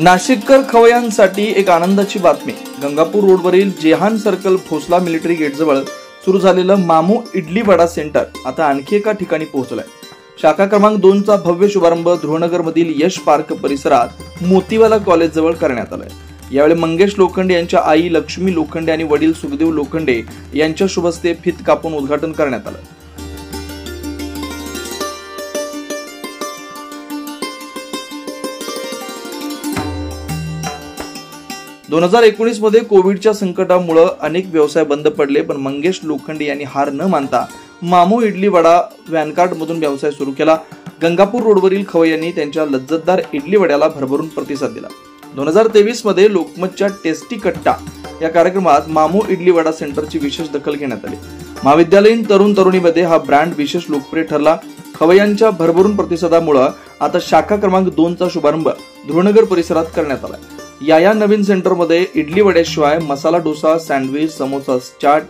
नाशिककर खवय्यांसाठी एक आनंदाची बातमी। गंगापूर रोडवरील Jehan circle Bhosala military gate जवळ सुरू झालेलं मामू इडली वडा सेंटर आता आणखी एका ठिकाणी पोहोचलंय। शाखा क्रमांक 2 चा भव्य शुभारंभ ध्रुवनगर मधील यश पार्क परिसरात मोतीवाला कॉलेज जवळ करण्यात आलाय। यावेळी मंगेश लोखंडे यांच्या आई लक्ष्मी लोखंडे आणि वडील सुखदेव लोखंडे यांच्या शुभ हस्ते फीत कापून उद्घाटन करण्यात आलं। 2019 मध्ये कोविडच्या संकटामुळे अनेक व्यवसाय बंद पडले, पण मंगेश लोखंडे यांनी हार न मानता मामू इडली वडा व्हॅनकार्ट मधून व्यवसाय सुरू केला। गंगापूर रोडवरील खवय्यांनी त्यांच्या लज्जतदार इडली वड्याला भरभरून प्रतिसाद दिला। 2023 मध्ये लोकमतच्या टेस्टी कट्टा या कार्यक्रमात मामू इडली वडा सेंटरची विशेष दखल घेण्यात आली। महाविद्यालयीन तरुण तरुणीमध्ये हा ब्रँड विशेष लोकप्रिय ठरला। खवय्यांच्या भरभरून प्रतिसादामुळे आता शाखा क्रमांक 2 चा शुभारंभ ध्रुवनगर परिसरात करण्यात आला। या नवीन सेंटर मध्ये इडली वड्याशिवाय मसाला डोसा, सँडविच, समोसा, चाट,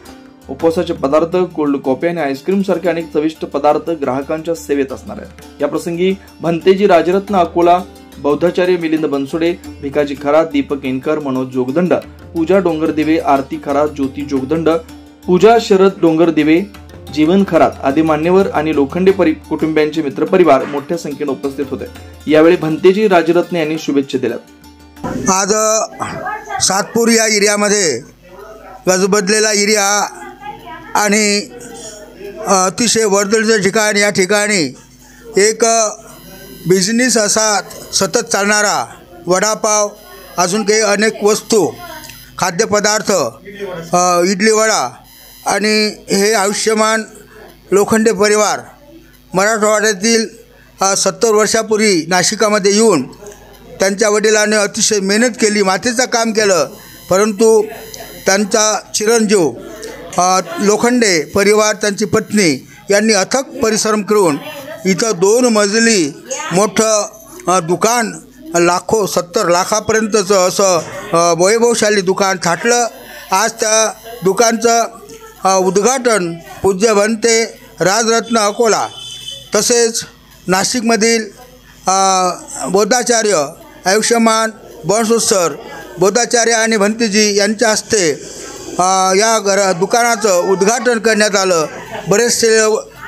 उपवासाचे पदार्थ, कोल्ड कॉफी आणि आईस्क्रीम सारखे अनेक चविष्ट पदार्थ ग्राहकांच्या सेवेत असणार आहेत। या प्रसंगी भंतेजी राजरत्न अकोला, बौद्धाचार्य मिलिंद बनसोडे, भिकाजी खरात, दीपक एनकर, मनोज जोगदंड, पूजा डोंगरदिवे, आरती खरात, ज्योती जोगदंड, पूजा शरद डोंगरदिवे, जीवन खरात आदी मान्यवर आणि लोखंडे कुटुंबियांचे मित्रपरिवार मोठ्या संख्येने उपस्थित होते। यावेळी भंतेजी राजरत्न यांनी शुभेच्छा दिल्या। आज सातपूर या एरियामध्ये गजबजलेला एरिया आणि अतिशय वर्दळीचं ठिकाण, या ठिकाणी एक बिझनेस असा सतत चालणारा वडापाव, अजून काही अनेक वस्तू, खाद्यपदार्थ, इडली वडा आणि हे आयुष्यमान लोखंडे परिवार मराठवाड्यातील 70 वर्षापूर्वी नाशिकामध्ये येऊन त्यांच्या वडिलांनी अतिशय मेहनत केली, मातीचं काम केलं, परंतु त्यांचा चिरंजीव लोखंडे परिवार, त्यांची पत्नी यांनी अथक परिश्रम करून इथं 2 मजली मोठं दुकान, 70 लाखापर्यंतचं असं वैभवशाली दुकान थाटलं। आज त्या दुकानचं उद्घाटन पूज्य भंते राजरत्न अकोला तसेच नाशिकमधील बौद्धाचार्य आयुष्यमान बनसोड बौद्धाचार्य आणि भंतेजी यांच्या हस्ते या दुकानाचं उद्घाटन करण्यात आलं। बरेचसे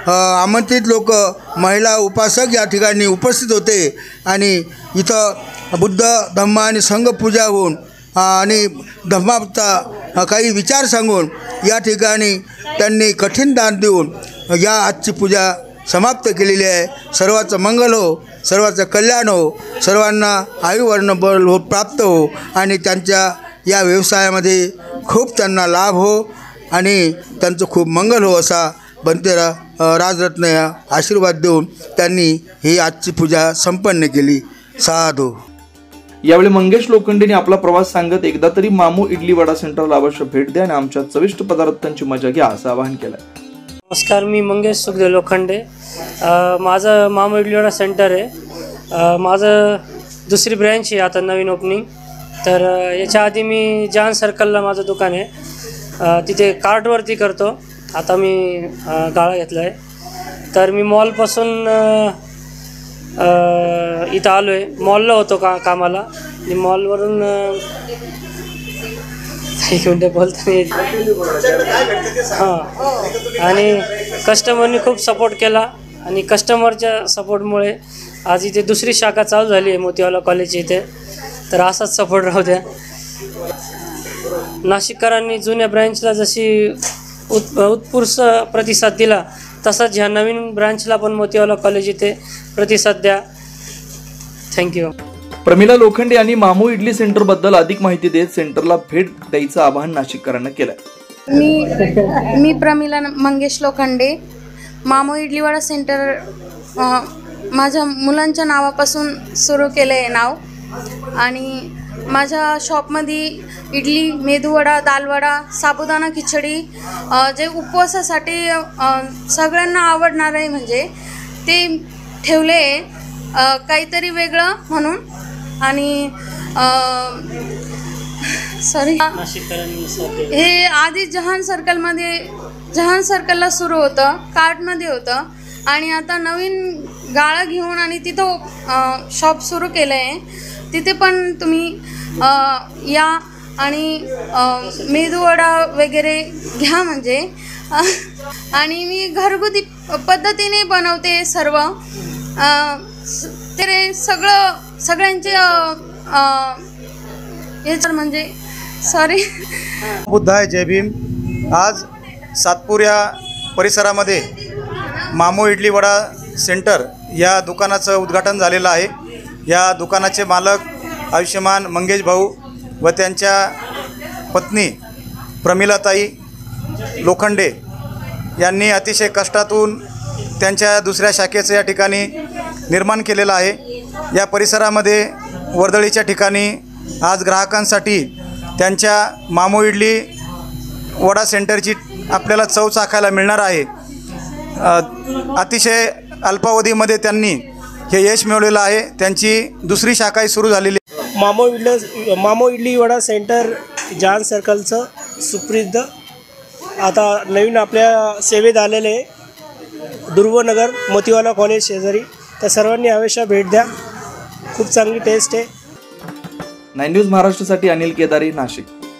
आमंत्रित लोक, महिला उपासक या ठिकाणी उपस्थित होते आणि इथं बुद्ध धम्म आणि संघ पूजा होऊन आणि धम्माचा काही विचार सांगून या ठिकाणी त्यांनी कठीण दान देऊन या आजची पूजा समाप्त केलेली आहे। सर्वांचं मंगल हो, सर्वांचं कल्याण हो, सर्वांना आयुवर्ण बळ हो प्राप्त हो आणि त्यांच्या या व्यवसायामध्ये खूप त्यांना लाभ हो आणि त्यांचं खूप मंगल हो असा भंते राजरत्न या आशीर्वाद देऊन त्यांनी ही आजची पूजा संपन्न केली। साधू। यावेळी मंगेश लोखंडेंनी आपला प्रवास सांगत एकदा तरी मामू इडली वडा सेंटरला अवश्य भेट द्या आणि आमच्या चविष्ट पदार्थांची मजा घ्या असं आवाहन केलं। नमस्कार, मी मंगेश सुखदेव लोखंडे। माझं मामू इडली वडा सेंटर आहे। माझं दुसरी ब्रँच आहे आता नवीन ओपनिंग। तर याच्या आधी मी जेहान सर्कलला माझं दुकान आहे, तिथे कार्टवरती करतो। आता मी गाळा घेतला आहे। तर मी मॉलपासून इथं आलो आहे। मॉलला होतो कामाला आणि मॉलवरून एक मिनटं बोलताना हां, आणि कस्टमरनी खूप सपोर्ट केला आणि कस्टमरच्या सपोर्टमुळे आज इथे दुसरी शाखा चालू झाली आहे मोतीवाला कॉलेज इथे। तर असाच सपोर्ट राहू द्या। नाशिककरांनी जुन्या ब्रँचला जशी उत्स्फूर्त प्रतिसाद दिला तसाच ह्या नवीन ब्रांचला पण मोतीवाला कॉलेज इथे प्रतिसाद द्या। थँक्यू। प्रमिला लोखंडे यांनी मामू इडली सेंटर बद्दल अधिक माहिती देत सेंटरला भेट द्यायचं आवाहन नाशिककरांना केलं। मी प्रमिला मंगेश लोखंडे। मामू इडली वडा सेंटर माझ्या मुलांच्या नावापासून सुरू केलं आहे नाव आणि माझ्या शॉपमध्ये इडली, मेदूवडा, दालवडा, साबुदाणा खिचडी जे उपवासासाठी सगळ्यांना आवडणार आहे म्हणजे ते ठेवले काहीतरी वेगळं म्हणून। आणि सॉरी, हे आधी जेहान सर्कलला सुरू होतं, कार्टमध्ये होतं आणि आता नवीन गाळा घेऊन आणि तिथं शॉप सुरू केलं आहे। तिथे पण तुम्ही या आणि मेदूवडा वगैरे घ्या म्हणजे आणि मी घरगुती पद्धतीने बनवते सर्व ते सगळ्यांचे हे म्हणजे सॉरी बुद्ध आहे जय भीम. आज सातपूर या परिसरामध्ये मामो इडली वडा सेंटर या दुकानाचं उद्घाटन झालेलं आहे. या दुकानाचे मालक आयुष्यमान मंगेश भाऊ व त्यांच्या पत्नी प्रमिलाताई लोखंडे यांनी अतिशय कष्टातून त्यांच्या दुसऱ्या शाखेचं या ठिकाणी निर्माण केलेलं आहे. या परिसरामध्ये वर्दळीच्या ठिकाणी आज ग्राहकांसाठी त्यांच्या मामो इडली वडा सेंटरची आपल्याला चव चाखायला मिळणार आहे. अतिशय अल्पावधीमध्ये त्यांनी हे यश मिळवलेलं आहे. त्यांची दुसरी शाखाही सुरू झालेली आहे. मामो इडली वडा सेंटर जहान सर्कलचं सुप्रसिद्ध आता नवीन आपल्या सेवेत आलेले दुर्वनगर मोतीवाला कॉलेज शेजारी. तर सर्वांनी अवश्य भेट द्या. खूप चांगली टेस्ट आहे. 9 न्यूज महाराष्ट्रासाठी अनिल केदारी, नाशिक.